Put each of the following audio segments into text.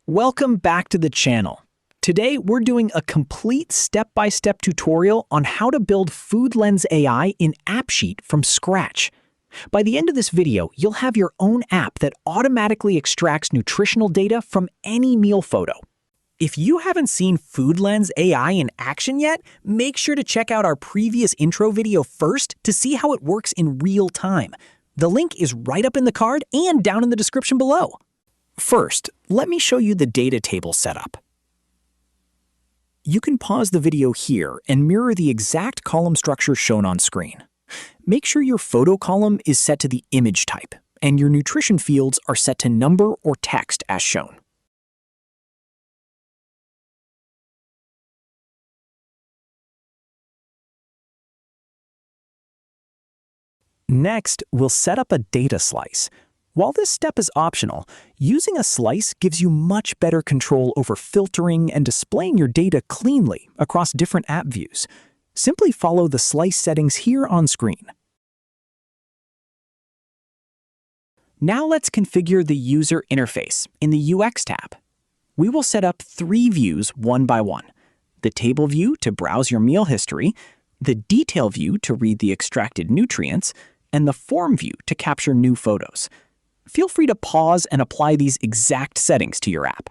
Welcome back to the channel. Today, we're doing a complete step-by-step tutorial on how to build FoodLens AI in AppSheet from scratch. By the end of this video, you'll have your own app that automatically extracts nutritional data from any meal photo. If you haven't seen FoodLens AI in action yet, make sure to check out our previous intro video first to see how it works in real time. The link is right up in the card and down in the description below. First, let me show you the data table setup. You can pause the video here and mirror the exact column structure shown on screen. Make sure your photo column is set to the image type, and your nutrition fields are set to number or text as shown. Next, we'll set up a data slice. While this step is optional, using a slice gives you much better control over filtering and displaying your data cleanly across different app views. Simply follow the slice settings here on screen. Now let's configure the user interface in the UX tab. We will set up 3 views one by one: the table view to browse your meal history, the detail view to read the extracted nutrients, and the form view to capture new photos. Feel free to pause and apply these exact settings to your app.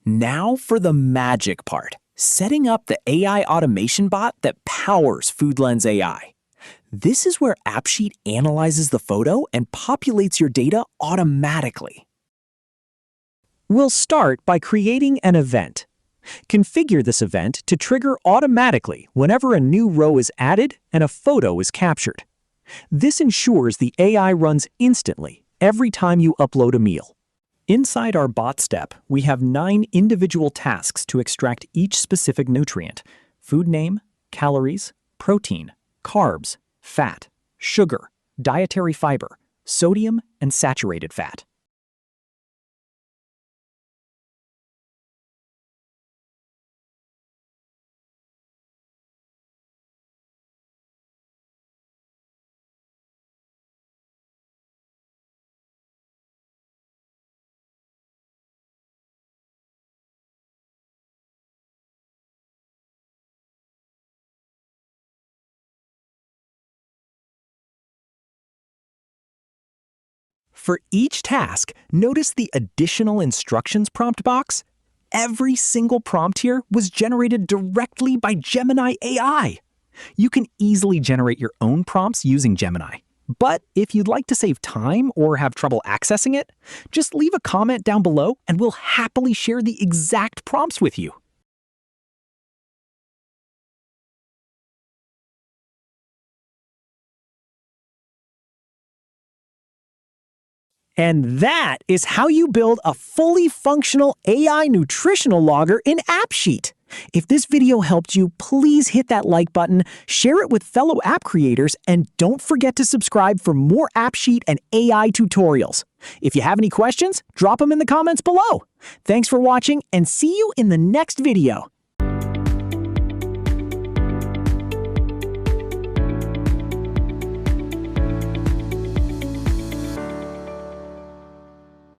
Now for the magic part, setting up the AI automation bot that powers FoodLens AI. This is where AppSheet analyzes the photo and populates your data automatically. We'll start by creating an event. Configure this event to trigger automatically whenever a new row is added and a photo is captured. This ensures the AI runs instantly every time you upload a meal. Inside our bot step, we have 9 individual tasks to extract each specific nutrient: food name, calories, protein, carbs, fat, sugar, dietary fiber, sodium, and saturated fat. For each task, notice the additional instructions prompt box. Every single prompt here was generated directly by Gemini AI. You can easily generate your own prompts using Gemini. But if you'd like to save time or have trouble accessing it, just leave a comment down below and we'll happily share the exact prompts with you. And that is how you build a fully functional AI nutritional logger in AppSheet. If this video helped you, please hit that like button, share it with fellow app creators, and don't forget to subscribe for more AppSheet and AI tutorials. If you have any questions, drop them in the comments below. Thanks for watching and see you in the next video.